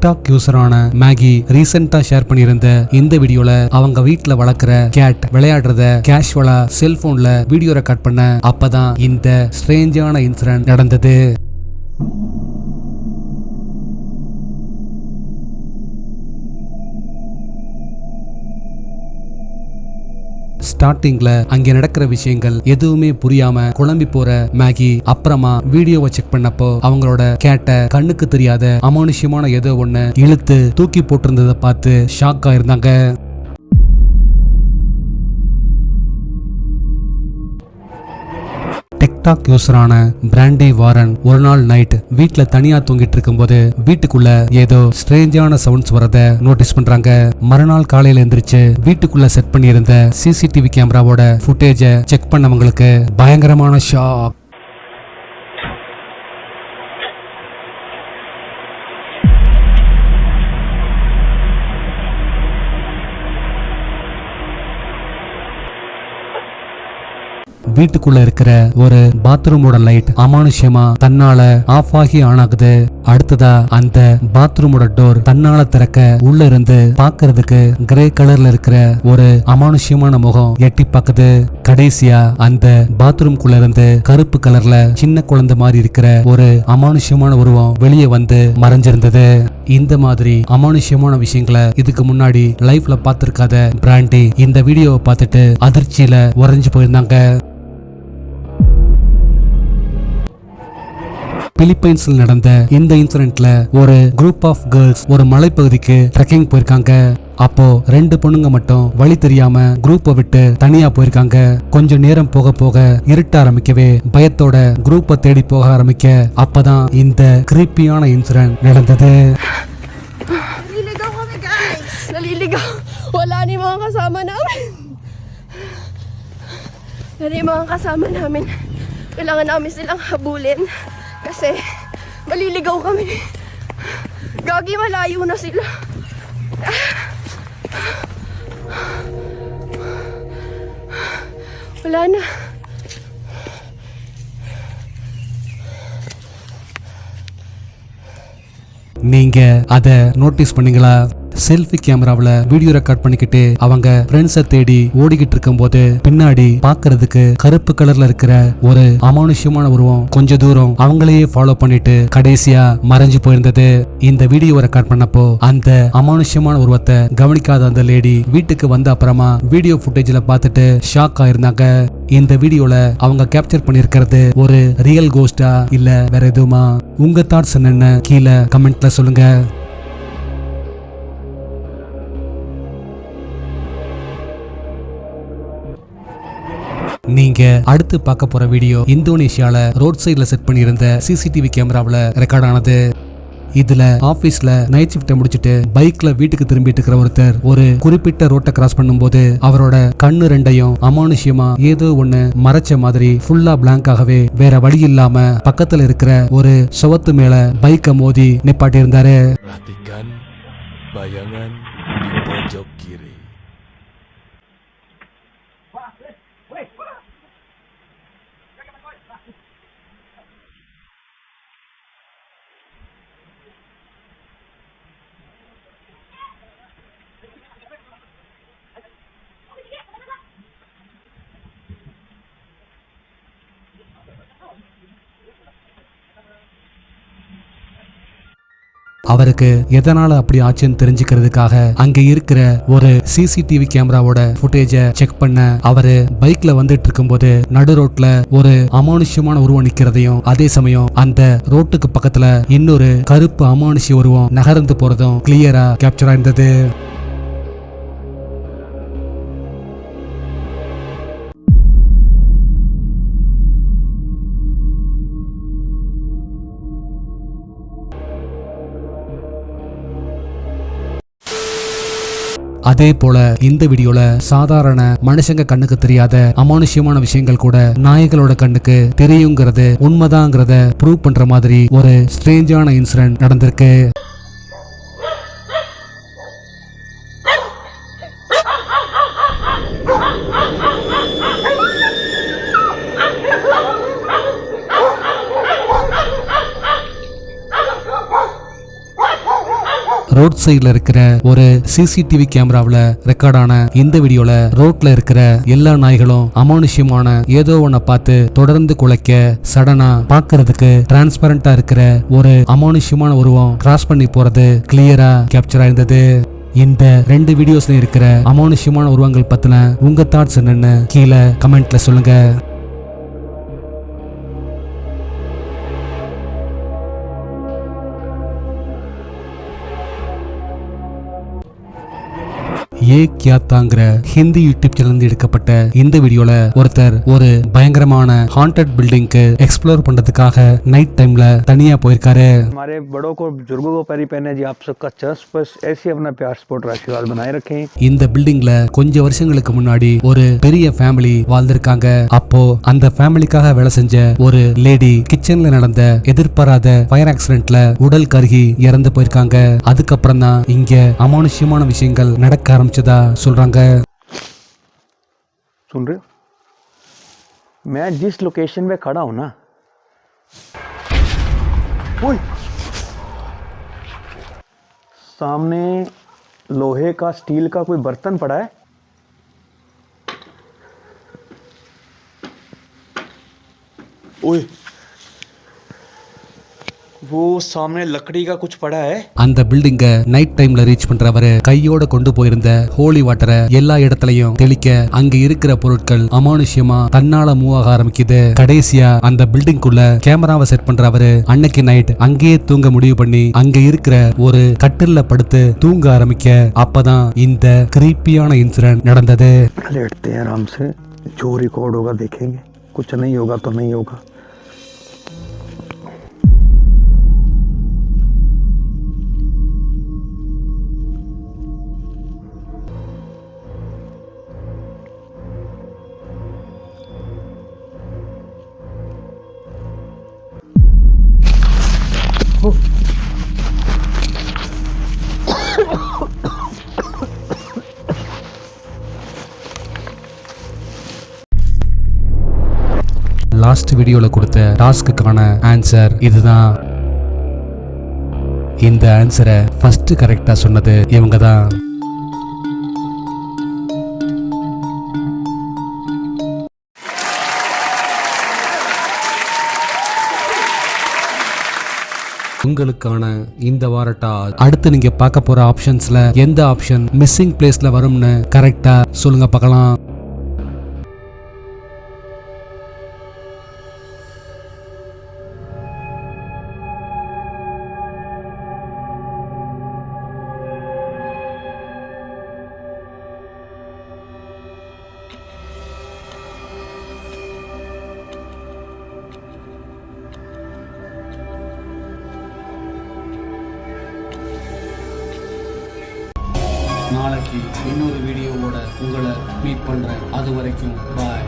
TikTok யூசரான Maggi ரீசெண்டா share பண்ணியிருந்த இந்த வீடியோல அவங்க வீட்டுல வளர்க்குற கேட் விளையாடுறத கேஷுவலா செல்போன்ல வீடியோ ரெக்கார்ட் பண்ண அப்பதான் இந்த ஸ்ட்ரேஞ்சான இன்சிடென்ட் நடந்தது. ஸ்டார்டிங்ல அங்க நடக்கிற விஷயங்கள் எதுவுமே புரியாம குழம்பி போற மேகி அப்புறமா வீடியோவை செக் பண்ணப்போ அவங்களோட கேட்ட கண்ணுக்கு தெரியாத அமானுஷ்யமான ஏதோ ஒண்ணு இழுத்து தூக்கி போட்டிருந்ததை பார்த்து ஷாக் ஆயிருந்தாங்க. டிக்டாக் யூசரான பிராண்டி வாரன் ஒரு நாள் நைட் வீட்டுல தனியா தூங்கிட்டு இருக்கும்போது வீட்டுக்குள்ள ஏதோ ஸ்ட்ரேஞ்சான சவுண்ட்ஸ் வரத நோட்டீஸ் பண்றாங்க. மறுநாள் காலையில எந்திரிச்சு வீட்டுக்குள்ள செட் பண்ணியிருந்த சிசிடிவி கேமராவோட ஃபுட்டேஜ செக் பண்ணவங்களுக்கு பயங்கரமான ஷாக். வீட்டுக்குள்ள இருக்கிற ஒரு பாத்ரூமோட லைட் அமானுஷ்யமா தன்னால ஆஃப் ஆகி ஆன் ஆகுது. அடுத்ததா அந்த பாத்ரூமோட டோர் தன்னால திறக்க உள்ள இருந்து பாக்குறதுக்கு கிரே கலர்ல இருக்கிற ஒரு அமானுஷ்யமான முகம் எட்டி பாக்குது. கடைசியா அந்த பாத்ரூம்குள்ள இருந்து கருப்பு கலர்ல சின்ன குழந்தை மாதிரி இருக்கிற ஒரு அமானுஷ்யமான உருவம் வெளியே வந்து மறைஞ்சிருந்தது. இந்த மாதிரி அமானுஷ்யமான விஷயங்களை இதுக்கு முன்னாடி லைஃப்ல பார்த்திருக்காத பிராண்டி இந்த வீடியோவை பார்த்துட்டு அதிர்ச்சியில உறைஞ்சு போயிருந்தாங்க. பிலிப்பைன்ஸ்ல நடந்த இந்த இன்சிடென்ட்ல ஒரு குரூப் ஆஃப் கேர்ள்ஸ் ஒரு மலைப்பகுதிக்கு ட்ரெக்கிங் போயிருக்காங்க. அப்போ 2 பொண்ணுங்க மட்டும் வழி தெரியாம குரூப்பை விட்டு தனியா போயிருக்காங்க. கொஞ்சம் நேரம் போக போக இருட்ட ஆரம்பிக்கவே பயத்தோட குரூப்பை தேடி போக ஆரம்பிக்க அப்பதான் இந்த கிரீப்பியான இன்சிடென்ட் நடந்தது. Naliligaw. Wala ni mga kasama namin. Wala ni mga kasama namin. Kailangan namin silang habulin. Kasi maliligaw kami. Gagi, malayo na sila. Wala na. நீங்க அத நோட்டீஸ் பண்ணீங்களா? செல்ஃபி கேமராவில் வீடியோ ரெக்கார்ட் பண்ணிக்கிட்டு அவங்க ஃப்ரெண்ட்ஸை தேடி ஓடிக்கிட்டு இருக்கும் போது பின்னாடி பாக்குறதுக்கு கருப்பு கலர்ல இருக்கிற ஒரு அமானுஷ்யமான உருவம் கொஞ்ச தூரம் அவங்களையே ஃபாலோ பண்ணிட்டு கடைசியா மறைஞ்சு போயிருந்தது. இந்த வீடியோ ரெக்கார்ட் பண்ணப்போ அந்த அமானுஷ்யமான உருவத்தை கவனிக்காத அந்த லேடி வீட்டுக்கு வந்த அப்புறமா வீடியோ ஃபுட்டேஜ்ல பார்த்துட்டு ஷாக் ஆயிருந்தாங்க. இந்த வீடியோல அவங்க கேப்சர் பண்ணிருக்கிறது ஒரு ரியல் கோஸ்டா இல்ல வேற எதுவுமா? உங்க தாட்ஸ் என்னன்னு கீழே கமெண்ட்ல சொல்லுங்க. நீங்க அடுத்து பார்க்க போற வீடியோ இந்தோனேஷியால ரோட் சைட்ல செட் பண்ணியிருந்த சிசிடிவி கேமராவில் ரெக்கார்ட் ஆனது. இதுல ஆபீஸ்ல நைட் ஷிஃப்ட் முடிச்சிட்டு பைக்ல வீட்டுக்கு திரும்பிட்டு இருக்கிற ஒருத்தர் ஒரு குறிப்பிட்ட ரோட்டை கிராஸ் பண்ணும்போது அவரோட கண்ணு ரெண்டையும் அமானுஷ்யமா ஏதோ ஒண்ணு மறைச்ச மாதிரி ஃபுல்லா பிளாங்க் ஆகவே வேற வழி இல்லாம பக்கத்துல இருக்கிற ஒரு சுவத்து மேல பைக்கை மோதி நிப்பாட்டி இருந்தாரு. அவருக்கு எதனால அப்படி ஆச்சுன்னு தெரிஞ்சுக்கிறதுக்காக அங்க இருக்கிற ஒரு சிசிடிவி கேமராவோட ஃபுட்டேஜ செக் பண்ண அவரு பைக்ல வந்துட்டு இருக்கும்போது நடு ரோட்ல ஒரு அமானுஷ்யமான உருவம் நிக்கிறதையும் அதே சமயம் அந்த ரோட்டுக்கு பக்கத்துல இன்னொரு கருப்பு அமானுஷ்ய உருவம் நகர்ந்து போறதும் கிளியரா கேப்சர் ஆயிருந்தது. அதே போல இந்த வீடியோல சாதாரண மனுஷங்க கண்ணுக்கு தெரியாத அமானுஷ்யமான விஷயங்கள் கூட நாய்களோட கண்ணுக்கு தெரியுங்கிறது உண்மைதாங்கிறத ப்ரூவ் பண்ற மாதிரி ஒரு ஸ்ட்ரேஞ்சான இன்சிடென்ட் நடந்திருக்கு. ரோட் சைடுல இருக்கிற ஒரு சிசிடிவி கேமராவுல ரெக்கார்ட் ஆன இந்த வீடியோல ரோட்ல இருக்கிற எல்லா நாய்களும் அமானுஷ்யமான ஏதோ ஒன்ன பார்த்து தொடர்ந்து குலைக்க சடனா பார்க்கிறதுக்கு டிரான்ஸ்பரண்டா இருக்கிற ஒரு அமானுஷ்யமான உருவம் கிராஸ் பண்ணி போறது கிளியரா கேப்சர் ஆயிருந்தது. இந்த 2 வீடியோஸ்ல இருக்கிற அமானுஷ்யமான உருவங்கள் பத்தின உங்க தாட்ஸ் என்னன்னு கீழே கமெண்ட்ல சொல்லுங்க. ஏ கியா தாங்கிற ஹிந்தி யூடியூப் சேனல் எடுக்கப்பட்ட இந்த வீடியோல ஒருத்தர் ஒரு பயங்கரமான ஹாண்டட் பில்டிங்க்கு எக்ஸ்ப்ளோர் பண்றதுக்காக நைட் டைம்ல தனியா போயிருக்காரு. हमारे बड़ों को बुजुर्गों को पैरी पहने जी आप सबका चर्च बस ऐसे अपना प्यार सपोर्ट आशीर्वाद बनाए रखें. இந்த பில்டிங்ல கொஞ்ச வருஷங்களுக்கு முன்னாடி ஒரு பெரிய ஃபேமிலி வாழ்ந்திருக்காங்க. அப்போ அந்த ஃபேமிலிக்காக வேலை செஞ்ச ஒரு லேடி கிச்சன்ல நடந்த எதிர்பாராத ஃபயர் ஆக்சிடென்ட்ல உடல் கருகி இறந்து போயிருக்காங்க. அதுக்கப்புறம் தான் இங்க அமானுஷ்யமான விஷயங்கள் நடக்க ஆரம்பிச்சதா சொல்றாங்க. सुन रहे हो? मैं जिस लोकेशन में खड़ा हूं ना, ओए सामने लोहे का स्टील का कोई बर्तन पड़ा है. ओए वो सामने लकड़ी का कुछ पड़ा है. அந்த பில்டிங்க நைட் டைம்ல ரீச் பண்றவரு கையோட கொண்டு போயிருந்த ஹோலி வாட்டரை எல்லா இடத்துலயும் தெளிக்க அங்க இருக்கிற பொருட்கள் அமானுஷ்யமா தன்னால மூவ் ஆக ஆரம்பிக்குது. கடைசியா அந்த பில்டிங்குள்ள கேமராவை செட் பண்றவரு அன்னைக்கு நைட் அங்கேயே தூங்க முடிவு பண்ணி அங்க இருக்கிற ஒரு கட்டில்ல படுத்து தூங்க ஆரம்பிக்க அப்பதான் இந்த கிரீப்பியான இன்சிடென்ட் நடந்தது. लेटते हैं आराम से, जो रिकॉर्ड होगा देखेंगे, कुछ नहीं होगा तो नहीं होगा. லாஸ்ட் வீடியோல கொடுத்த டாஸ்க்குக்கான ஆன்சர் இதுதான். இந்த ஆன்சரை ஃபர்ஸ்ட் கரெக்டா சொன்னது இவங்க தான். உங்களுக்கான இந்த வாரட்டா அடுத்து நீங்க பார்க்க போற ஆப்ஷன்ஸ்ல எந்த ஆப்ஷன் மிஸ்ஸிங் பிளேஸ்ல வரும்னு கரெக்டா சொல்லுங்க பார்க்கலாம். நாளைக்கு இன்னொரு வீடியோவோட உங்களை மீட் பண்றேன். அது வரைக்கும் பாய்.